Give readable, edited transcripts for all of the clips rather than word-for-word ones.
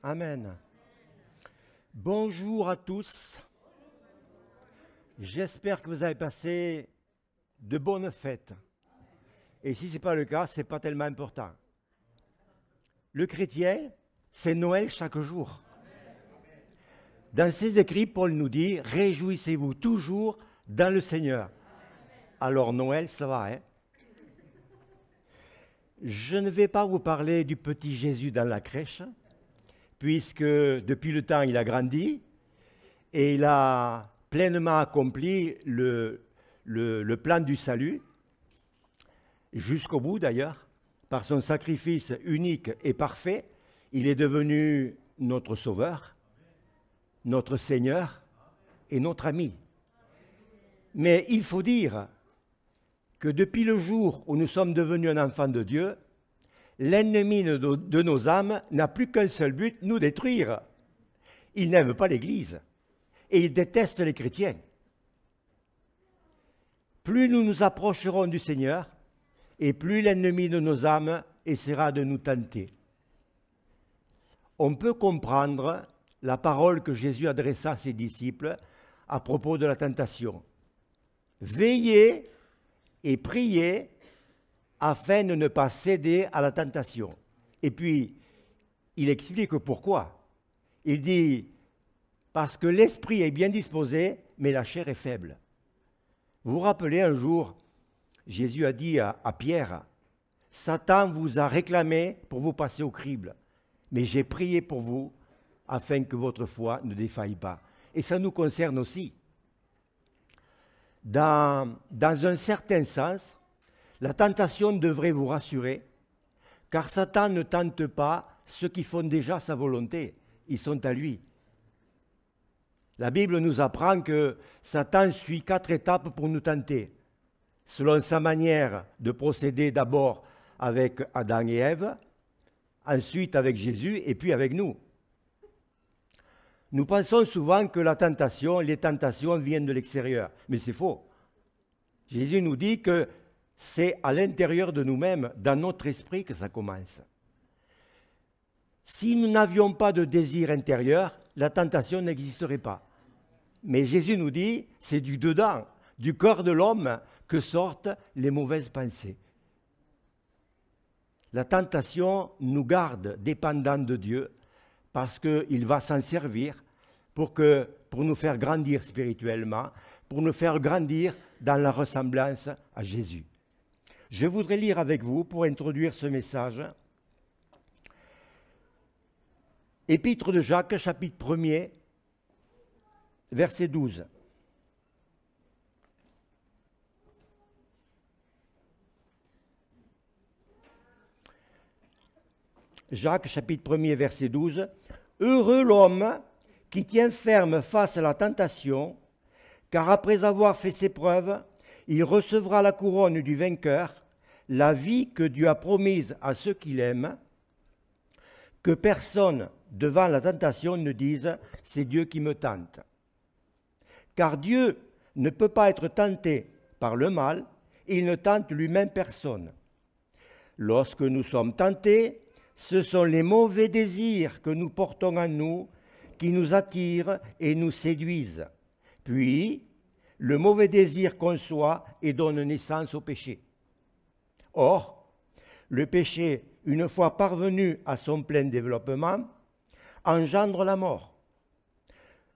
Amen. Bonjour à tous. J'espère que vous avez passé de bonnes fêtes. Et si ce n'est pas le cas, ce n'est pas tellement important. Le chrétien, c'est Noël chaque jour. Dans ses écrits, Paul nous dit « Réjouissez-vous toujours dans le Seigneur ». Alors Noël, ça va, hein? Je ne vais pas vous parler du petit Jésus dans la crèche, puisque depuis le temps, il a grandi et il a pleinement accompli le plan du salut, jusqu'au bout d'ailleurs. Par son sacrifice unique et parfait, il est devenu notre Sauveur, notre Seigneur et notre ami. Mais il faut dire que depuis le jour où nous sommes devenus un enfant de Dieu, l'ennemi de nos âmes n'a plus qu'un seul but, nous détruire. Il n'aime pas l'Église et il déteste les chrétiens. Plus nous nous approcherons du Seigneur et plus l'ennemi de nos âmes essaiera de nous tenter. On peut comprendre la parole que Jésus adressa à ses disciples à propos de la tentation. Veillez et priez afin de ne pas céder à la tentation. Et puis, il explique pourquoi. Il dit, parce que l'esprit est bien disposé, mais la chair est faible. Vous vous rappelez un jour, Jésus a dit à Pierre, « Satan vous a réclamé pour vous passer au crible, mais j'ai prié pour vous afin que votre foi ne défaille pas. » Et ça nous concerne aussi. Dans un certain sens, la tentation devrait vous rassurer, car Satan ne tente pas ceux qui font déjà sa volonté. Ils sont à lui. La Bible nous apprend que Satan suit 4 étapes pour nous tenter, selon sa manière de procéder d'abord avec Adam et Ève, ensuite avec Jésus et puis avec nous. Nous pensons souvent que les tentations viennent de l'extérieur, mais c'est faux. Jésus nous dit que c'est à l'intérieur de nous-mêmes, dans notre esprit, que ça commence. Si nous n'avions pas de désir intérieur, la tentation n'existerait pas. Mais Jésus nous dit, c'est du dedans, du corps de l'homme, que sortent les mauvaises pensées. La tentation nous garde dépendants de Dieu, parce qu'il va s'en servir pour nous faire grandir spirituellement, pour nous faire grandir dans la ressemblance à Jésus. Je voudrais lire avec vous, pour introduire ce message, Épître de Jacques, chapitre 1er, verset 12. Jacques, chapitre 1er, verset 12. « Heureux l'homme qui tient ferme face à la tentation, car après avoir fait ses preuves, il recevra la couronne du vainqueur, la vie que Dieu a promise à ceux qui l'aiment. Que personne, devant la tentation, ne dise « c'est Dieu qui me tente ». Car Dieu ne peut pas être tenté par le mal, et il ne tente lui-même personne. Lorsque nous sommes tentés, ce sont les mauvais désirs que nous portons en nous qui nous attirent et nous séduisent. Puis, le mauvais désir conçoit et donne naissance au péché. Or, le péché, une fois parvenu à son plein développement, engendre la mort.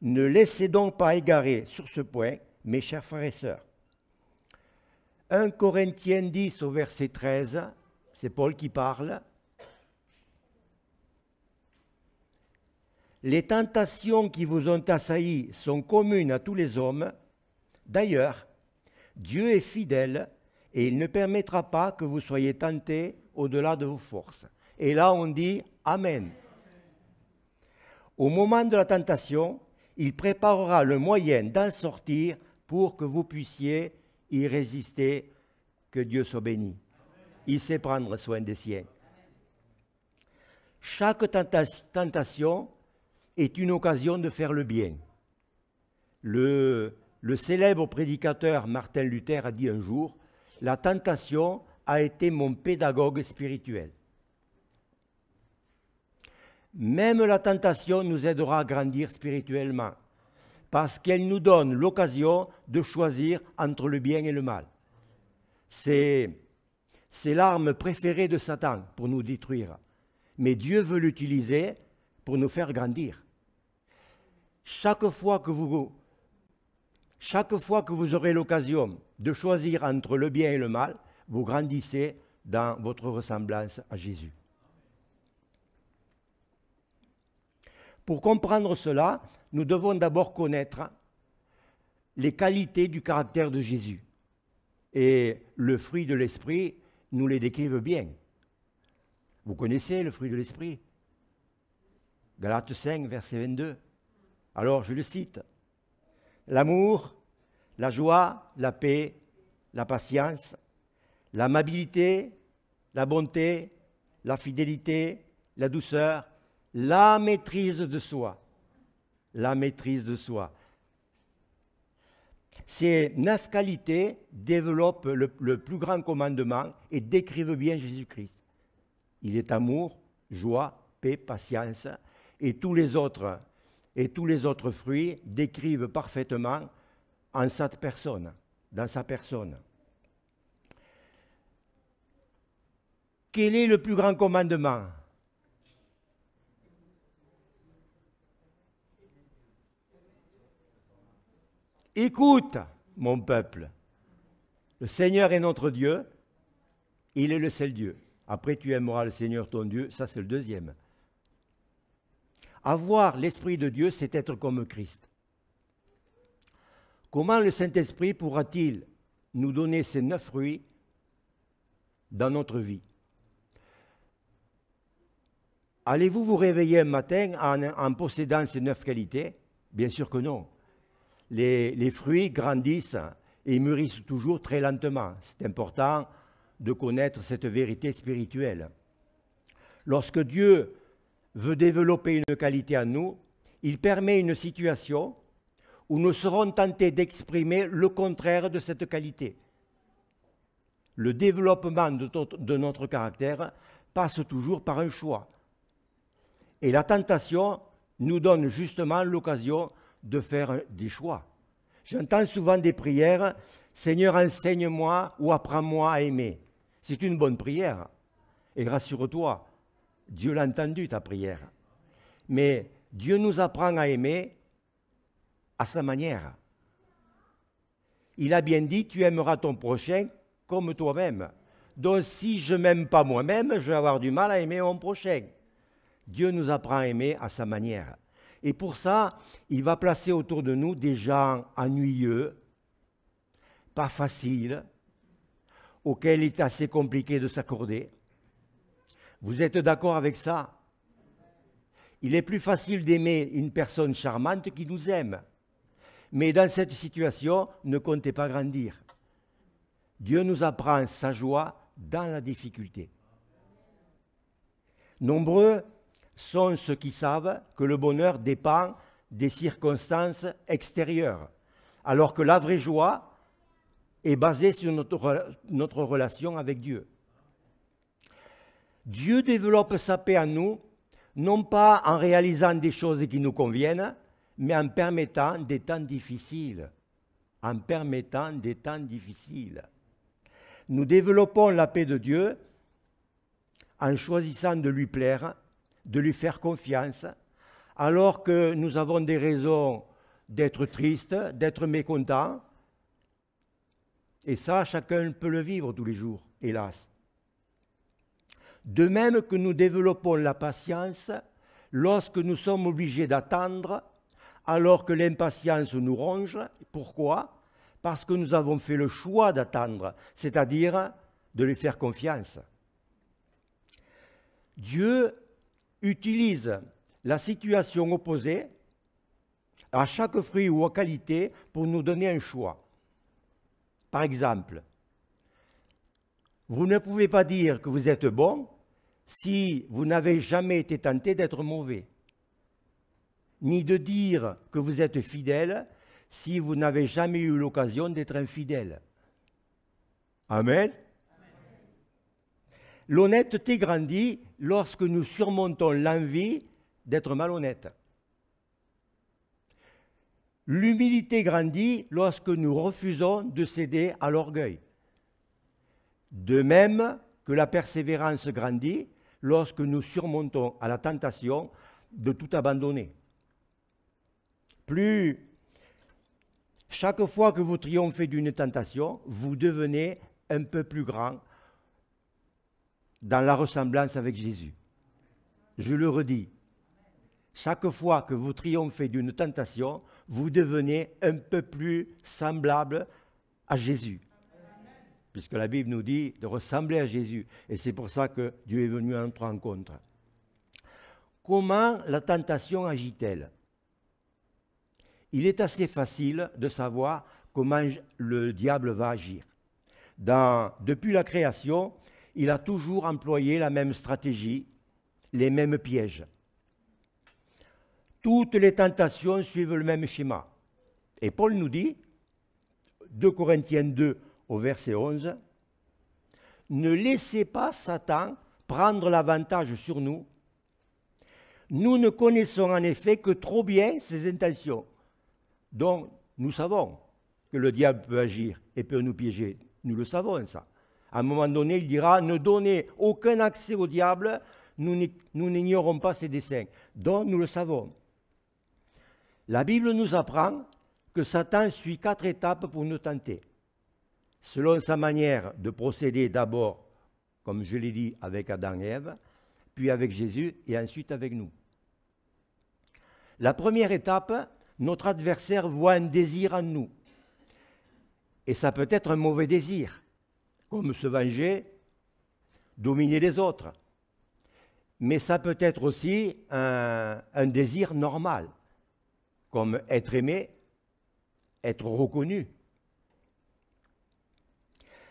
Ne laissez donc pas égarer sur ce point, mes chers frères et sœurs. 1 Corinthiens 10 au verset 13, c'est Paul qui parle. Les tentations qui vous ont assaillis sont communes à tous les hommes. D'ailleurs, Dieu est fidèle et il ne permettra pas que vous soyez tentés au-delà de vos forces. Et là, on dit Amen. Au moment de la tentation, il préparera le moyen d'en sortir pour que vous puissiez y résister. Que Dieu soit béni. Il sait prendre soin des siens. Chaque tentation est une occasion de faire le bien. Le célèbre prédicateur Martin Luther a dit un jour, « La tentation a été mon pédagogue spirituel. » Même la tentation nous aidera à grandir spirituellement, parce qu'elle nous donne l'occasion de choisir entre le bien et le mal. C'est l'arme préférée de Satan pour nous détruire. Mais Dieu veut l'utiliser pour nous faire grandir. Chaque fois que vous aurez l'occasion de choisir entre le bien et le mal, vous grandissez dans votre ressemblance à Jésus. Pour comprendre cela, nous devons d'abord connaître les qualités du caractère de Jésus. Et le fruit de l'esprit nous les décrive bien. Vous connaissez le fruit de l'esprit? Galates 5, verset 22. Alors, je le cite. L'amour, la joie, la paix, la patience, l'amabilité, la bonté, la fidélité, la douceur, la maîtrise de soi. La maîtrise de soi. Ces 9 qualités développent le plus grand commandement et décrivent bien Jésus-Christ. Il est amour, joie, paix, patience, et tous les autres fruits décrivent parfaitement en cette personne, dans sa personne. Quel est le plus grand commandement? Écoute, mon peuple, le Seigneur est notre Dieu, il est le seul Dieu. Après, tu aimeras le Seigneur ton Dieu, ça c'est le deuxième. Avoir l'Esprit de Dieu, c'est être comme Christ. Comment le Saint-Esprit pourra-t-il nous donner ces 9 fruits dans notre vie? Allez-vous vous réveiller un matin en possédant ces 9 qualités? Bien sûr que non. Les fruits grandissent et mûrissent toujours très lentement. C'est important de connaître cette vérité spirituelle. Lorsque Dieu veut développer une qualité en nous, il permet une situation où nous serons tentés d'exprimer le contraire de cette qualité. Le développement de notre caractère passe toujours par un choix. Et la tentation nous donne justement l'occasion de faire des choix. J'entends souvent des prières « Seigneur, enseigne-moi ou apprends-moi à aimer ». C'est une bonne prière. Et rassure-toi, Dieu l'a entendu ta prière. Mais Dieu nous apprend à aimer à sa manière. Il a bien dit « Tu aimeras ton prochain comme toi-même ». Donc si je ne m'aime pas moi-même, je vais avoir du mal à aimer mon prochain. Dieu nous apprend à aimer à sa manière. Et pour ça, il va placer autour de nous des gens ennuyeux, pas faciles, auxquels il est assez compliqué de s'accorder. Vous êtes d'accord avec ça? Il est plus facile d'aimer une personne charmante qui nous aime. Mais dans cette situation, ne comptez pas grandir. Dieu nous apprend sa joie dans la difficulté. Nombreux sont ceux qui savent que le bonheur dépend des circonstances extérieures, alors que la vraie joie est basée sur notre relation avec Dieu. Dieu développe sa paix en nous, non pas en réalisant des choses qui nous conviennent, mais en permettant des temps difficiles. En permettant des temps difficiles. Nous développons la paix de Dieu en choisissant de lui plaire, de lui faire confiance, alors que nous avons des raisons d'être tristes, d'être mécontents. Et ça, chacun peut le vivre tous les jours, hélas. De même que nous développons la patience lorsque nous sommes obligés d'attendre, alors que l'impatience nous ronge. Pourquoi? Parce que nous avons fait le choix d'attendre, c'est-à-dire de lui faire confiance. Dieu utilise la situation opposée à chaque fruit ou à qualité pour nous donner un choix. Par exemple, vous ne pouvez pas dire que vous êtes bon si vous n'avez jamais été tenté d'être mauvais, ni de dire que vous êtes fidèle si vous n'avez jamais eu l'occasion d'être infidèle. Amen. L'honnêteté grandit lorsque nous surmontons l'envie d'être malhonnête. L'humilité grandit lorsque nous refusons de céder à l'orgueil. De même que la persévérance grandit lorsque nous surmontons à la tentation de tout abandonner. Chaque fois que vous triomphez d'une tentation, vous devenez un peu plus grand dans la ressemblance avec Jésus. Je le redis. Chaque fois que vous triomphez d'une tentation, vous devenez un peu plus semblable à Jésus. Puisque la Bible nous dit de ressembler à Jésus. Et c'est pour ça que Dieu est venu à notre rencontre. Comment la tentation agit-elle? Il est assez facile de savoir comment le diable va agir. Depuis la création, il a toujours employé la même stratégie, les mêmes pièges. Toutes les tentations suivent le même schéma. Et Paul nous dit, 2 Corinthiens 2 au verset 11, « Ne laissez pas Satan prendre l'avantage sur nous. Nous ne connaissons en effet que trop bien ses intentions. » Donc, nous savons que le diable peut agir et peut nous piéger. Nous le savons, ça. À un moment donné, il dira, ne donnez aucun accès au diable, nous n'ignorons pas ses desseins. Donc, nous le savons. La Bible nous apprend que Satan suit 4 étapes pour nous tenter. Selon sa manière de procéder d'abord, comme je l'ai dit, avec Adam et Ève, puis avec Jésus et ensuite avec nous. La première étape, notre adversaire voit un désir en nous. Et ça peut être un mauvais désir, comme se venger, dominer les autres. Mais ça peut être aussi un désir normal, comme être aimé, être reconnu.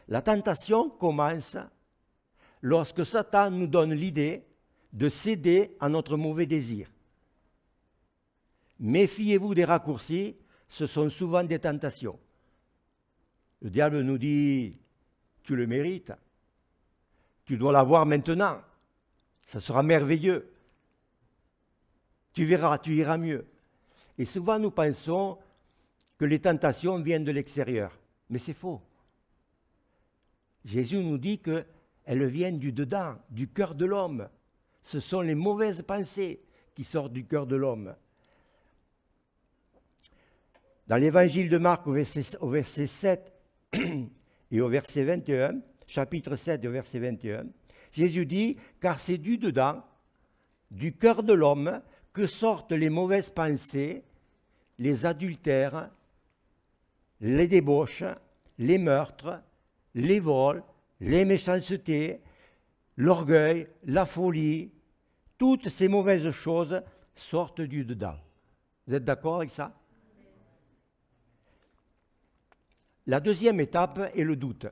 La tentation commence lorsque Satan nous donne l'idée de céder à notre mauvais désir. Méfiez-vous des raccourcis, ce sont souvent des tentations. Le diable nous dit, tu le mérites, tu dois l'avoir maintenant, ça sera merveilleux, tu verras, tu iras mieux. Et souvent nous pensons que les tentations viennent de l'extérieur, mais c'est faux. Jésus nous dit qu'elles viennent du dedans, du cœur de l'homme. Ce sont les mauvaises pensées qui sortent du cœur de l'homme. Dans l'évangile de Marc, au verset 7 et au verset 21, chapitre 7 et au verset 21, Jésus dit « Car c'est du dedans, du cœur de l'homme, que sortent les mauvaises pensées, les adultères, les débauches, les meurtres, les vols, les méchancetés, l'orgueil, la folie, toutes ces mauvaises choses sortent du dedans. » Vous êtes d'accord avec ça? La deuxième étape est le doute.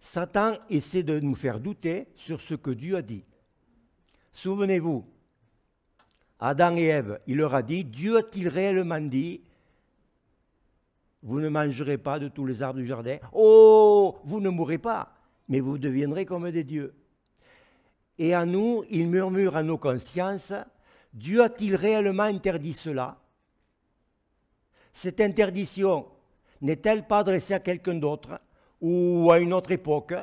Satan essaie de nous faire douter sur ce que Dieu a dit. Souvenez-vous, Adam et Ève, il leur a dit, Dieu a-t-il réellement dit, vous ne mangerez pas de tous les arbres du jardin? Oh, vous ne mourrez pas, mais vous deviendrez comme des dieux. Et à nous, il murmure à nos consciences, Dieu a-t-il réellement interdit cela? Cette interdiction n'est-elle pas adressée à quelqu'un d'autre ou à une autre époque?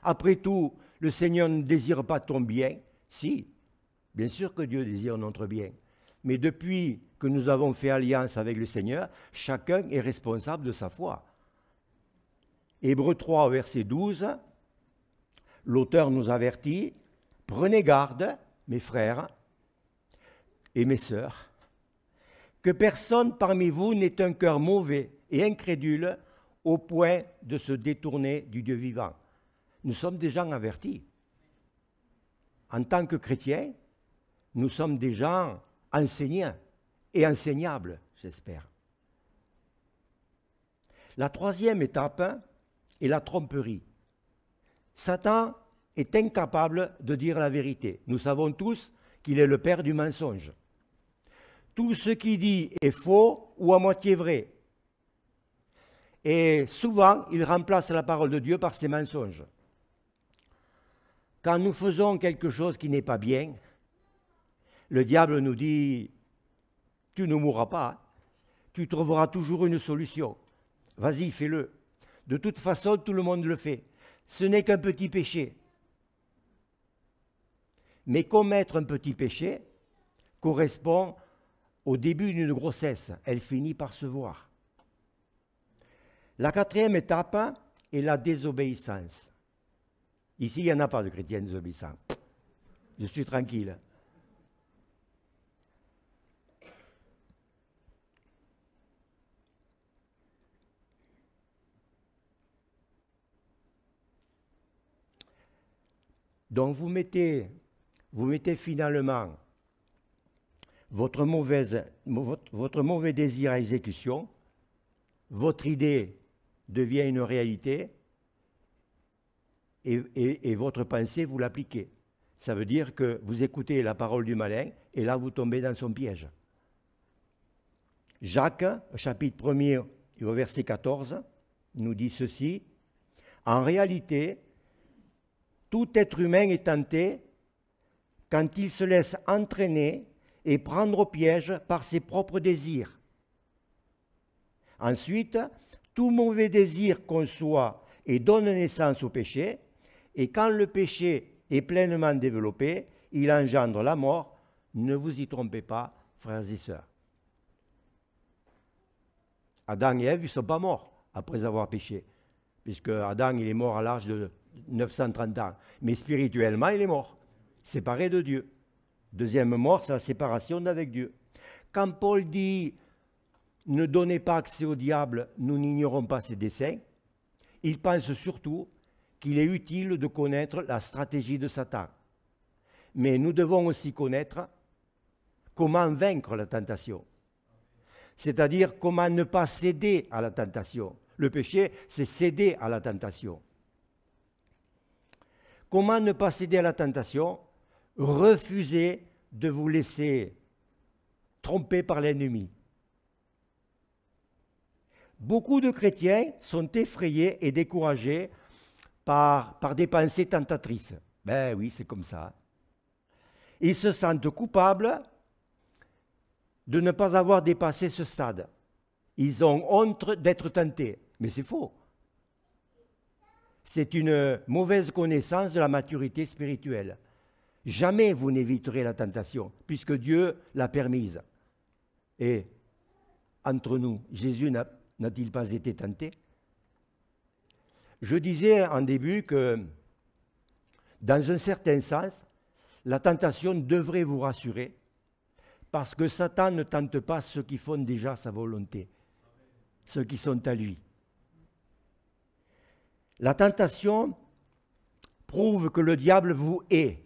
Après tout, le Seigneur ne désire pas ton bien. Si, bien sûr que Dieu désire notre bien. Mais depuis que nous avons fait alliance avec le Seigneur, chacun est responsable de sa foi. Hébreux 3, verset 12, l'auteur nous avertit, « Prenez garde, mes frères et mes sœurs, que personne parmi vous n'ait un cœur mauvais et incrédule au point de se détourner du Dieu vivant. » Nous sommes des gens avertis. En tant que chrétiens, nous sommes des gens enseignants et enseignables, j'espère. La troisième étape est la tromperie. Satan est incapable de dire la vérité. Nous savons tous qu'il est le père du mensonge. Tout ce qu'il dit est faux ou à moitié vrai. Et souvent, il remplace la parole de Dieu par ses mensonges. Quand nous faisons quelque chose qui n'est pas bien, Le diable nous dit, tu ne mourras pas, hein. Tu trouveras toujours une solution. Vas-y, fais-le. De toute façon, tout le monde le fait. Ce n'est qu'un petit péché. Mais commettre un petit péché correspond au début d'une grossesse. Elle finit par se voir. La quatrième étape est la désobéissance. Ici, il n'y en a pas de chrétiens désobéissants. Je suis tranquille. Donc vous mettez finalement votre mauvais désir à exécution, votre idée devient une réalité et votre pensée, vous l'appliquez. Ça veut dire que vous écoutez la parole du malin et là vous tombez dans son piège. Jacques, chapitre 1er, au verset 14, nous dit ceci. En réalité, tout être humain est tenté quand il se laisse entraîner et prendre au piège par ses propres désirs. Ensuite, tout mauvais désir conçoit et donne naissance au péché, et quand le péché est pleinement développé, il engendre la mort. Ne vous y trompez pas, frères et sœurs. Adam et Ève ne sont pas morts après avoir péché, puisque Adam il est mort à l'âge de 930 ans. Mais spirituellement, il est mort, séparé de Dieu. Deuxième mort, c'est la séparation d'avec Dieu. Quand Paul dit « Ne donnez pas accès au diable, nous n'ignorons pas ses desseins », il pense surtout qu'il est utile de connaître la stratégie de Satan. Mais nous devons aussi connaître comment vaincre la tentation. C'est-à-dire comment ne pas céder à la tentation. Le péché, c'est céder à la tentation. Comment ne pas céder à la tentation? Refusez de vous laisser tromper par l'ennemi. Beaucoup de chrétiens sont effrayés et découragés par des pensées tentatrices. Ben oui, c'est comme ça. Ils se sentent coupables de ne pas avoir dépassé ce stade. Ils ont honte d'être tentés. Mais c'est faux. C'est une mauvaise connaissance de la maturité spirituelle. Jamais vous n'éviterez la tentation, puisque Dieu l'a permise. Et entre nous, Jésus n'a-t-il pas été tenté? Je disais en début que, dans un certain sens, la tentation devrait vous rassurer, parce que Satan ne tente pas ceux qui font déjà sa volonté, ceux qui sont à lui. La tentation prouve que le diable vous hait.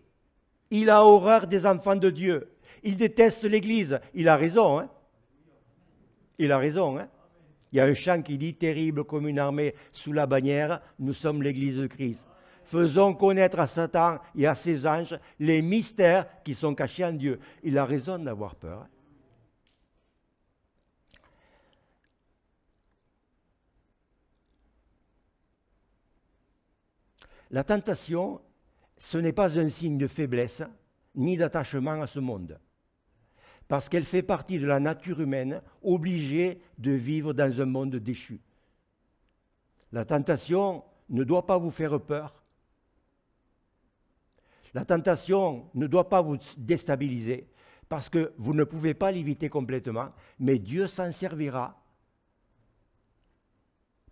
Il a horreur des enfants de Dieu. Il déteste l'Église. Il a raison, hein? Il a raison, hein? Il y a un chant qui dit « Terrible comme une armée sous la bannière, nous sommes l'Église de Christ. Faisons connaître à Satan et à ses anges les mystères qui sont cachés en Dieu. » Il a raison d'avoir peur. La tentation, ce n'est pas un signe de faiblesse ni d'attachement à ce monde, parce qu'elle fait partie de la nature humaine obligée de vivre dans un monde déchu. La tentation ne doit pas vous faire peur. La tentation ne doit pas vous déstabiliser, parce que vous ne pouvez pas l'éviter complètement, mais Dieu s'en servira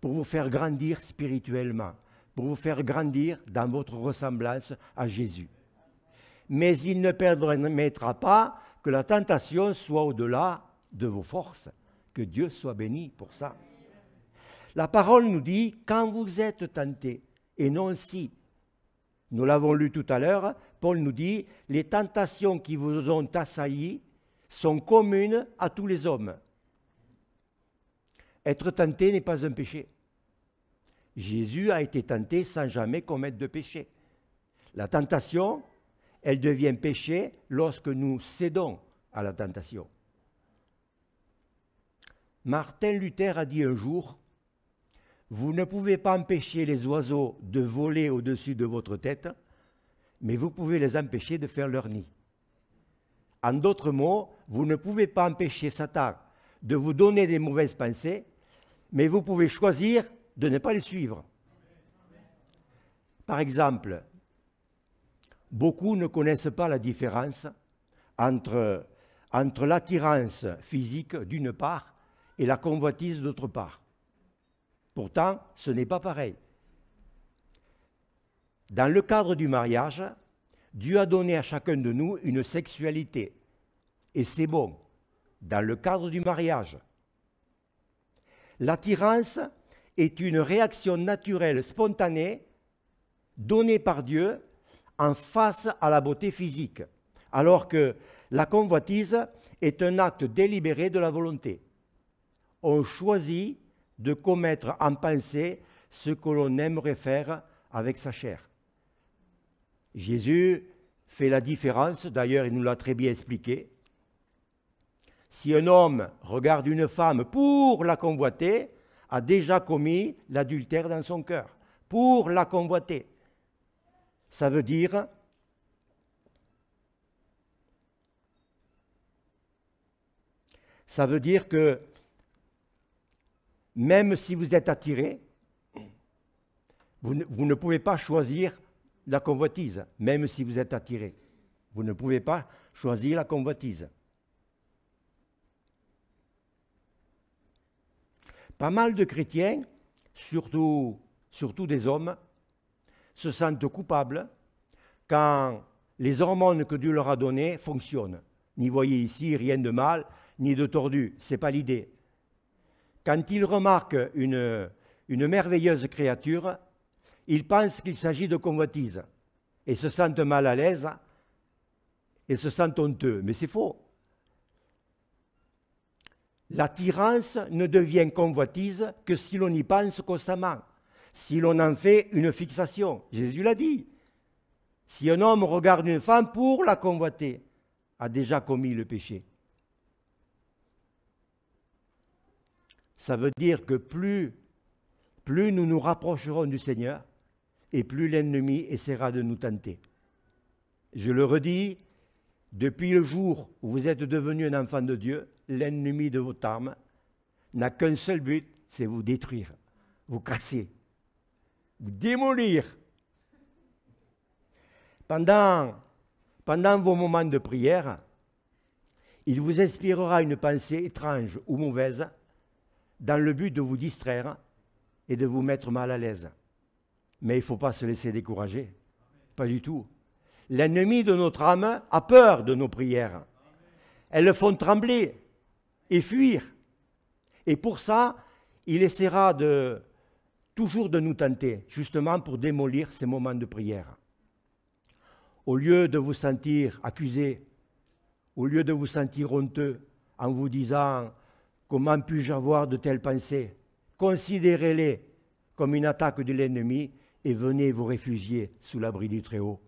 pour vous faire grandir spirituellement, pour vous faire grandir dans votre ressemblance à Jésus. Mais il ne permettra pas que la tentation soit au-delà de vos forces. Que Dieu soit béni pour ça. La parole nous dit « quand vous êtes tentés » et non « si ». Nous l'avons lu tout à l'heure, Paul nous dit « les tentations qui vous ont assaillis sont communes à tous les hommes ». Être tenté n'est pas un péché. Jésus a été tenté sans jamais commettre de péché. La tentation, elle devient péché lorsque nous cédons à la tentation. Martin Luther a dit un jour, « Vous ne pouvez pas empêcher les oiseaux de voler au-dessus de votre tête, mais vous pouvez les empêcher de faire leur nid. » En d'autres mots, vous ne pouvez pas empêcher Satan de vous donner des mauvaises pensées, mais vous pouvez choisir de ne pas les suivre. Par exemple, beaucoup ne connaissent pas la différence entre l'attirance physique d'une part et la convoitise d'autre part. Pourtant, ce n'est pas pareil. Dans le cadre du mariage, Dieu a donné à chacun de nous une sexualité. Et c'est bon, dans le cadre du mariage. L'attirance est une réaction naturelle, spontanée, donnée par Dieu en face à la beauté physique, alors que la convoitise est un acte délibéré de la volonté. On choisit de commettre en pensée ce que l'on aimerait faire avec sa chair. Jésus fait la différence, d'ailleurs il nous l'a très bien expliqué. Si un homme regarde une femme pour la convoiter, a déjà commis l'adultère dans son cœur. Pour la convoiter. Ça veut dire que même si vous êtes attiré, vous ne pouvez pas choisir la convoitise, même si vous êtes attiré. Vous ne pouvez pas choisir la convoitise. Pas mal de chrétiens, surtout des hommes, se sentent coupables quand les hormones que Dieu leur a données fonctionnent. N'y voyez ici rien de mal, ni de tordu, ce n'est pas l'idée. Quand ils remarquent une merveilleuse créature, ils pensent qu'il s'agit de convoitise et se sentent mal à l'aise et se sentent honteux. Mais c'est faux. L'attirance ne devient convoitise que si l'on y pense constamment, si l'on en fait une fixation. Jésus l'a dit. Si un homme regarde une femme pour la convoiter, a déjà commis le péché. Ça veut dire que plus nous nous rapprocherons du Seigneur, et plus l'ennemi essaiera de nous tenter. Je le redis, depuis le jour où vous êtes devenu un enfant de Dieu, l'ennemi de votre âme n'a qu'un seul but, c'est vous détruire, vous casser, vous démolir. Pendant vos moments de prière, il vous inspirera une pensée étrange ou mauvaise dans le but de vous distraire et de vous mettre mal à l'aise. Mais il ne faut pas se laisser décourager, pas du tout. L'ennemi de notre âme a peur de nos prières. Elles le font trembler et fuir. Et pour ça, il essaiera toujours de nous tenter, justement pour démolir ces moments de prière. Au lieu de vous sentir accusé, au lieu de vous sentir honteux en vous disant « Comment puis-je avoir de telles pensées ?» Considérez-les comme une attaque de l'ennemi et venez vous réfugier sous l'abri du Très-Haut.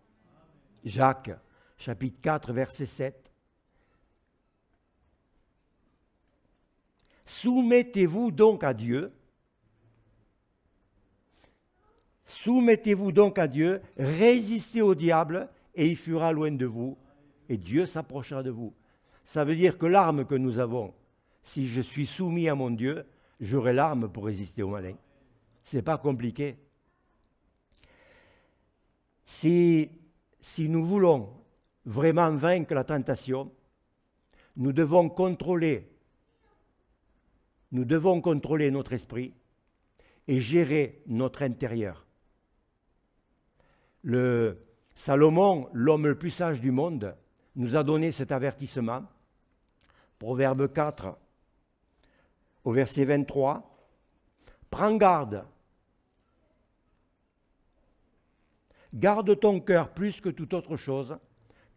Jacques, chapitre 4, verset 7. Soumettez-vous donc à Dieu. Soumettez-vous donc à Dieu, résistez au diable et il fuira loin de vous et Dieu s'approchera de vous. Ça veut dire que l'arme que nous avons, si je suis soumis à mon Dieu, j'aurai l'arme pour résister au malin. Ce n'est pas compliqué. Si nous voulons vraiment vaincre la tentation, nous devons contrôler notre esprit et gérer notre intérieur. Salomon, l'homme le plus sage du monde, nous a donné cet avertissement. Proverbe 4, au verset 23. Prends garde. Garde ton cœur plus que toute autre chose,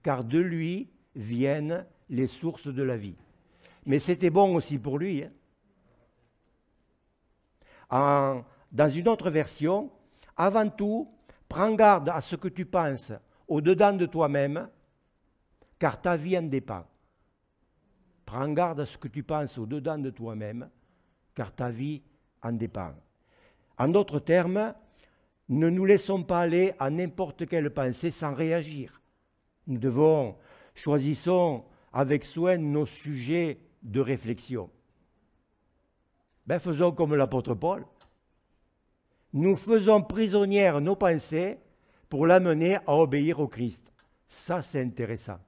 car de lui viennent les sources de la vie. Mais c'était bon aussi pour lui. Dans une autre version, avant tout, prends garde à ce que tu penses au-dedans de toi-même, car ta vie en dépend. Prends garde à ce que tu penses au-dedans de toi-même, car ta vie en dépend. En d'autres termes, ne nous laissons pas aller à n'importe quelle pensée sans réagir. Choisissons avec soin nos sujets de réflexion. Ben, faisons comme l'apôtre Paul. Nous faisons prisonnières nos pensées pour l'amener à obéir au Christ. Ça, c'est intéressant.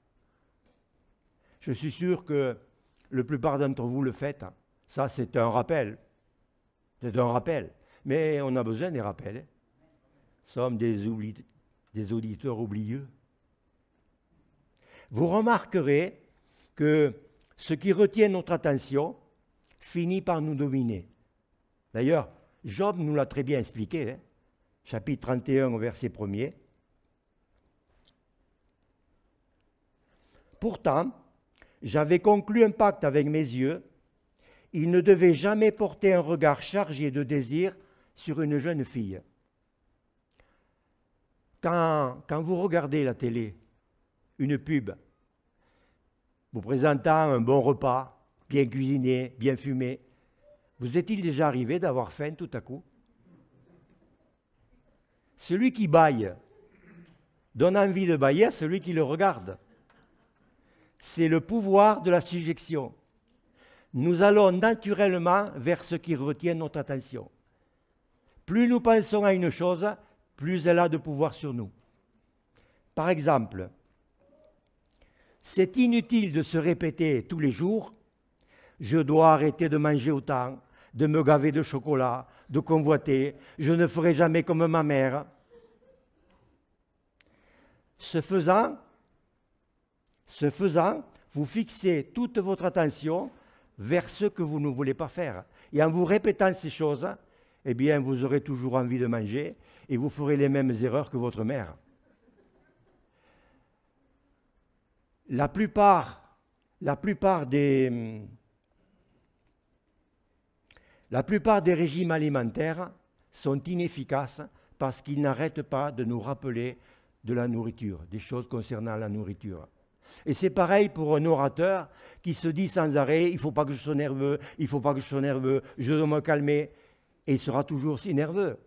Je suis sûr que la plupart d'entre vous le faites. Ça, c'est un rappel. C'est un rappel. Mais on a besoin des rappels. Nous sommes des auditeurs oublieux. Vous remarquerez que ce qui retient notre attention finit par nous dominer. D'ailleurs, Job nous l'a très bien expliqué, hein? Chapitre 31 au verset 1er. Pourtant, j'avais conclu un pacte avec mes yeux. Il ne devait jamais porter un regard chargé de désir sur une jeune fille. Quand vous regardez la télé, une pub, vous présentant un bon repas, bien cuisiné, bien fumé, vous est-il déjà arrivé d'avoir faim tout à coup? Celui qui bâille donne envie de bâiller à celui qui le regarde. C'est le pouvoir de la suggestion. Nous allons naturellement vers ce qui retient notre attention. Plus nous pensons à une chose, plus elle a de pouvoir sur nous. Par exemple, c'est inutile de se répéter tous les jours « Je dois arrêter de manger autant, de me gaver de chocolat, de convoiter, je ne ferai jamais comme ma mère. » Ce faisant, vous fixez toute votre attention vers ce que vous ne voulez pas faire. Et en vous répétant ces choses, eh bien, vous aurez toujours envie de manger et vous ferez les mêmes erreurs que votre mère. La plupart des régimes alimentaires sont inefficaces parce qu'ils n'arrêtent pas de nous rappeler de la nourriture, des choses concernant la nourriture. Et c'est pareil pour un orateur qui se dit sans arrêt « il ne faut pas que je sois nerveux, il ne faut pas que je sois nerveux, je dois me calmer » et il sera toujours si nerveux.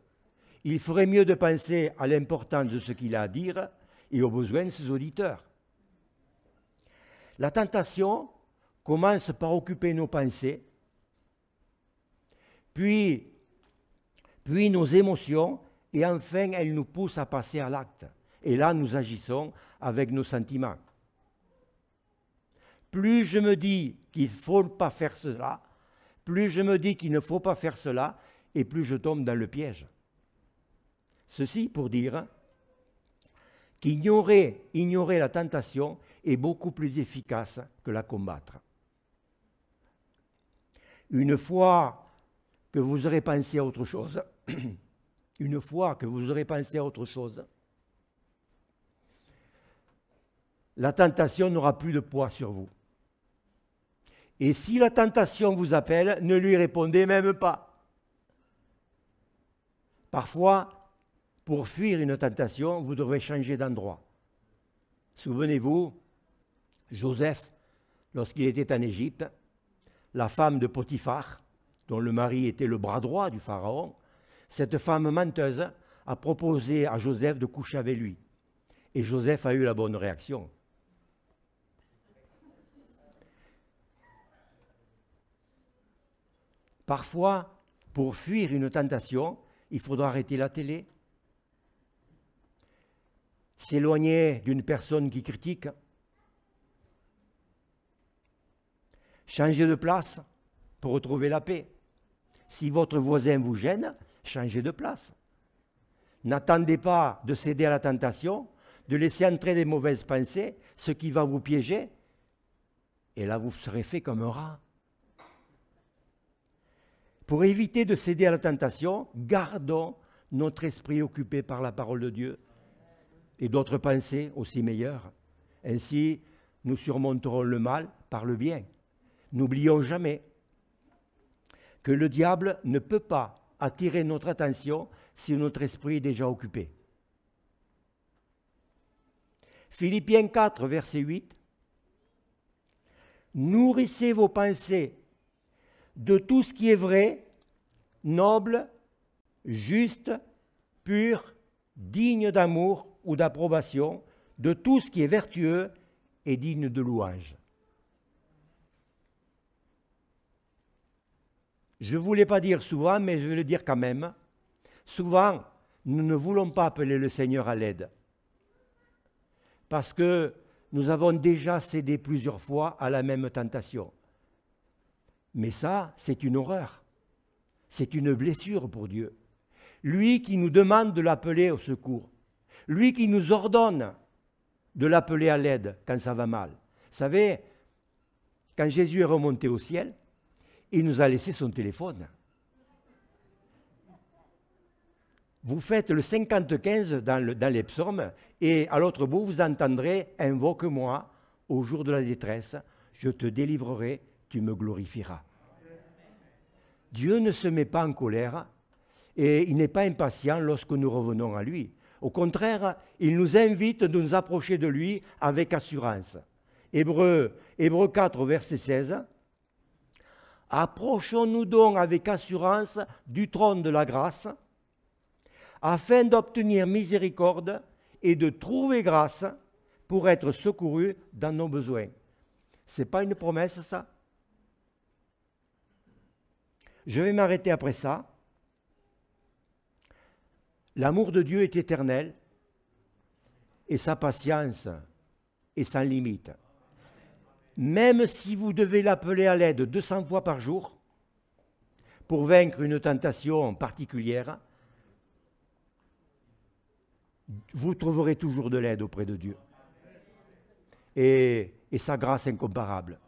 Il ferait mieux de penser à l'importance de ce qu'il a à dire et aux besoins de ses auditeurs. La tentation commence par occuper nos pensées, puis nos émotions, et enfin elle nous pousse à passer à l'acte. Et là, nous agissons avec nos sentiments. Plus je me dis qu'il ne faut pas faire cela, plus je me dis qu'il ne faut pas faire cela, et plus je tombe dans le piège. Ceci pour dire qu'ignorer la tentation est beaucoup plus efficace que la combattre. Une fois que vous aurez pensé à autre chose, la tentation n'aura plus de poids sur vous. Et si la tentation vous appelle, ne lui répondez même pas. Parfois, pour fuir une tentation, vous devrez changer d'endroit. Souvenez-vous, Joseph, lorsqu'il était en Égypte, la femme de Potiphar, dont le mari était le bras droit du Pharaon, cette femme menteuse a proposé à Joseph de coucher avec lui. Et Joseph a eu la bonne réaction. Parfois, pour fuir une tentation, il faudra arrêter la télé, s'éloigner d'une personne qui critique, changer de place pour retrouver la paix. Si votre voisin vous gêne, changez de place. N'attendez pas de céder à la tentation, de laisser entrer des mauvaises pensées, ce qui va vous piéger, et là vous serez fait comme un rat. Pour éviter de céder à la tentation, gardons notre esprit occupé par la parole de Dieu et d'autres pensées aussi meilleures. Ainsi, nous surmonterons le mal par le bien. N'oublions jamais que le diable ne peut pas attirer notre attention si notre esprit est déjà occupé. Philippiens 4, verset 8. Nourrissez vos pensées de tout ce qui est vrai, noble, juste, pur, digne d'amour ou d'approbation, de tout ce qui est vertueux et digne de louange. Je ne voulais pas dire souvent, mais je vais le dire quand même. Souvent, nous ne voulons pas appeler le Seigneur à l'aide. Parce que nous avons déjà cédé plusieurs fois à la même tentation. Mais ça, c'est une horreur. C'est une blessure pour Dieu. Lui qui nous demande de l'appeler au secours. Lui qui nous ordonne de l'appeler à l'aide quand ça va mal. Vous savez, quand Jésus est remonté au ciel, il nous a laissé son téléphone. Vous faites le 50-15 dans les psaumes et à l'autre bout, vous entendrez « Invoque-moi au jour de la détresse, je te délivrerai, tu me glorifieras. » Dieu ne se met pas en colère et il n'est pas impatient lorsque nous revenons à lui. Au contraire, il nous invite de nous approcher de lui avec assurance. Hébreux 4, verset 16. « Approchons-nous donc avec assurance du trône de la grâce, afin d'obtenir miséricorde et de trouver grâce pour être secourus dans nos besoins. » Ce n'est pas une promesse, ça? Je vais m'arrêter après ça. L'amour de Dieu est éternel et sa patience est sans limite. Même si vous devez l'appeler à l'aide 200 fois par jour pour vaincre une tentation particulière, vous trouverez toujours de l'aide auprès de Dieu. Et sa grâce incomparable.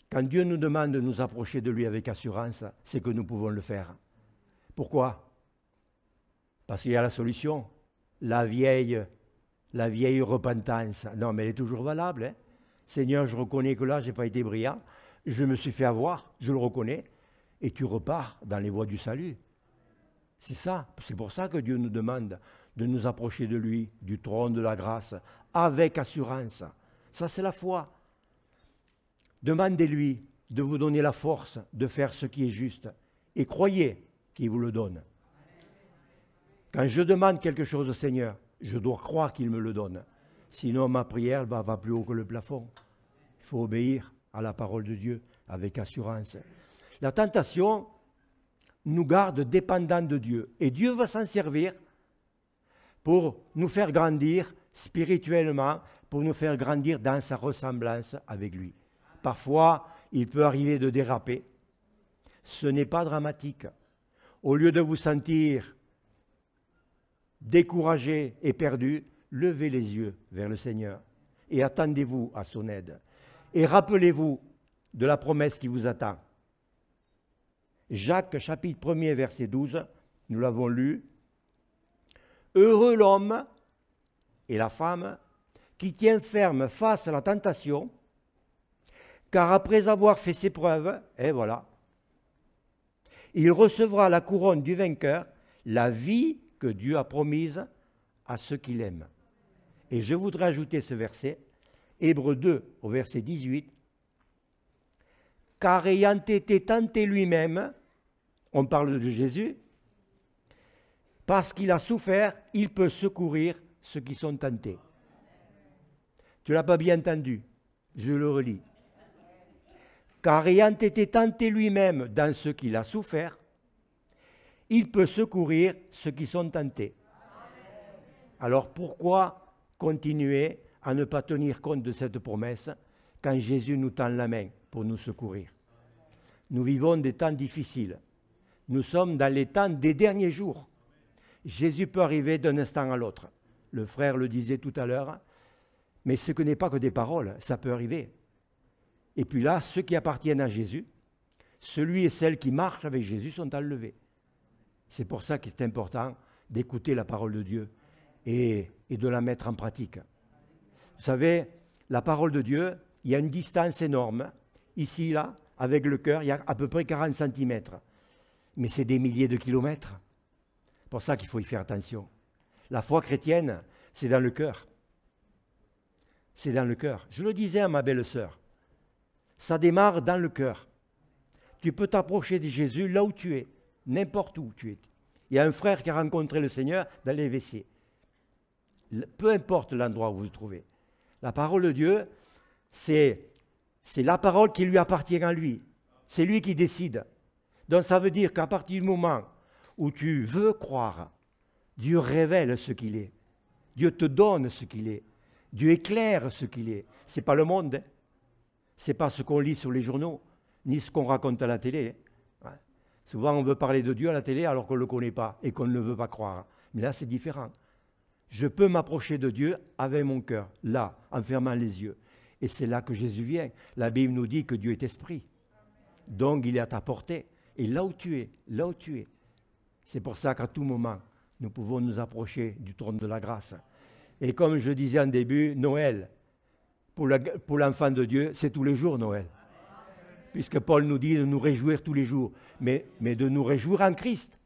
Quand Dieu nous demande de nous approcher de lui avec assurance, c'est que nous pouvons le faire. Pourquoi? Parce qu'il y a la solution. La vieille repentance. Non, mais elle est toujours valable. Hein? Seigneur, je reconnais que là, je n'ai pas été brillant. Je me suis fait avoir, je le reconnais. Et tu repars dans les voies du salut. C'est ça. C'est pour ça que Dieu nous demande de nous approcher de lui, du trône de la grâce, avec assurance. Ça, c'est la foi. Demandez-lui de vous donner la force de faire ce qui est juste. Et croyez qu'il vous le donne. Quand je demande quelque chose au Seigneur, je dois croire qu'il me le donne. Sinon, ma prière va plus haut que le plafond. Il faut obéir à la parole de Dieu avec assurance. La tentation nous garde dépendants de Dieu. Et Dieu va s'en servir pour nous faire grandir spirituellement, pour nous faire grandir dans sa ressemblance avec lui. Parfois, il peut arriver de déraper. Ce n'est pas dramatique. Au lieu de vous sentir découragé et perdu, levez les yeux vers le Seigneur et attendez-vous à son aide. Et rappelez-vous de la promesse qui vous attend. Jacques, chapitre 1er, verset 12, nous l'avons lu. « Heureux l'homme et la femme qui tient ferme face à la tentation, car après avoir fait ses preuves, et voilà, il recevra la couronne du vainqueur, la vie que Dieu a promise à ceux qui l'aiment. » Et je voudrais ajouter ce verset, Hébreux 2, au verset 18. « Car ayant été tenté lui-même, on parle de Jésus, parce qu'il a souffert, il peut secourir ceux qui sont tentés. » Tu ne l'as pas bien entendu, je le relis. Car ayant été tenté lui-même dans ce qu'il a souffert, il peut secourir ceux qui sont tentés. Alors pourquoi continuer à ne pas tenir compte de cette promesse quand Jésus nous tend la main pour nous secourir? Nous vivons des temps difficiles. Nous sommes dans les temps des derniers jours. Jésus peut arriver d'un instant à l'autre. Le frère le disait tout à l'heure, mais ce n'est pas que des paroles, ça peut arriver. Et puis là, ceux qui appartiennent à Jésus, celui et celle qui marchent avec Jésus sont enlevés. C'est pour ça qu'il est important d'écouter la parole de Dieu et de la mettre en pratique. Vous savez, la parole de Dieu, il y a une distance énorme. Ici, là, avec le cœur, il y a à peu près 40 cm. Mais c'est des milliers de kilomètres. C'est pour ça qu'il faut y faire attention. La foi chrétienne, c'est dans le cœur. C'est dans le cœur. Je le disais à ma belle-sœur. Ça démarre dans le cœur. Tu peux t'approcher de Jésus là où tu es, n'importe où tu es. Il y a un frère qui a rencontré le Seigneur dans les WC. Peu importe l'endroit où vous vous trouvez. La parole de Dieu, c'est C'est la parole qui lui appartient à lui. C'est lui qui décide. Donc ça veut dire qu'à partir du moment où tu veux croire, Dieu révèle ce qu'il est. Dieu te donne ce qu'il est. Dieu éclaire ce qu'il est. Ce n'est pas le monde. Hein. Ce n'est pas ce qu'on lit sur les journaux, ni ce qu'on raconte à la télé. Hein. Ouais. Souvent, on veut parler de Dieu à la télé alors qu'on ne le connaît pas et qu'on ne veut pas croire. Mais là, c'est différent. Je peux m'approcher de Dieu avec mon cœur, là, en fermant les yeux. Et c'est là que Jésus vient. La Bible nous dit que Dieu est esprit. Donc, il est à ta portée. Et là où tu es, c'est pour ça qu'à tout moment, nous pouvons nous approcher du trône de la grâce. Et comme je disais en début, Noël, pour l'enfant de Dieu, c'est tous les jours Noël. Puisque Paul nous dit de nous réjouir tous les jours, mais de nous réjouir en Christ,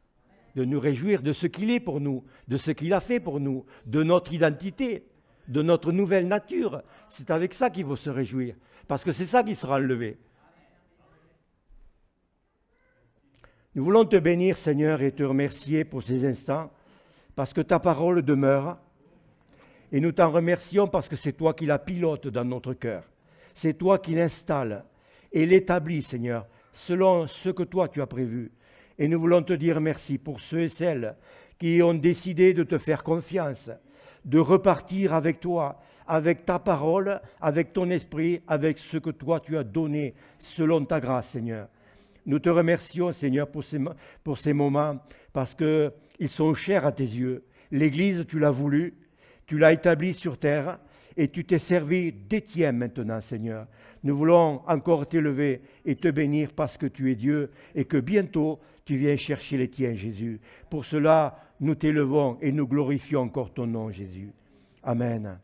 de nous réjouir de ce qu'il est pour nous, de ce qu'il a fait pour nous, de notre identité, de notre nouvelle nature. C'est avec ça qu'il faut se réjouir, parce que c'est ça qui sera enlevé. Nous voulons te bénir, Seigneur, et te remercier pour ces instants, parce que ta parole demeure. Et nous t'en remercions parce que c'est toi qui la pilotes dans notre cœur. C'est toi qui l'installes et l'établis, Seigneur, selon ce que toi tu as prévu. Et nous voulons te dire merci pour ceux et celles qui ont décidé de te faire confiance, de repartir avec toi, avec ta parole, avec ton esprit, avec ce que toi tu as donné selon ta grâce, Seigneur. Nous te remercions, Seigneur, pour ces moments, parce qu'ils sont chers à tes yeux. L'Église, tu l'as voulu, tu l'as établie sur terre, et tu t'es servi des tiens maintenant, Seigneur. Nous voulons encore t'élever et te bénir parce que tu es Dieu, et que bientôt tu viens chercher les tiens, Jésus. Pour cela, nous t'élevons et nous glorifions encore ton nom, Jésus. Amen.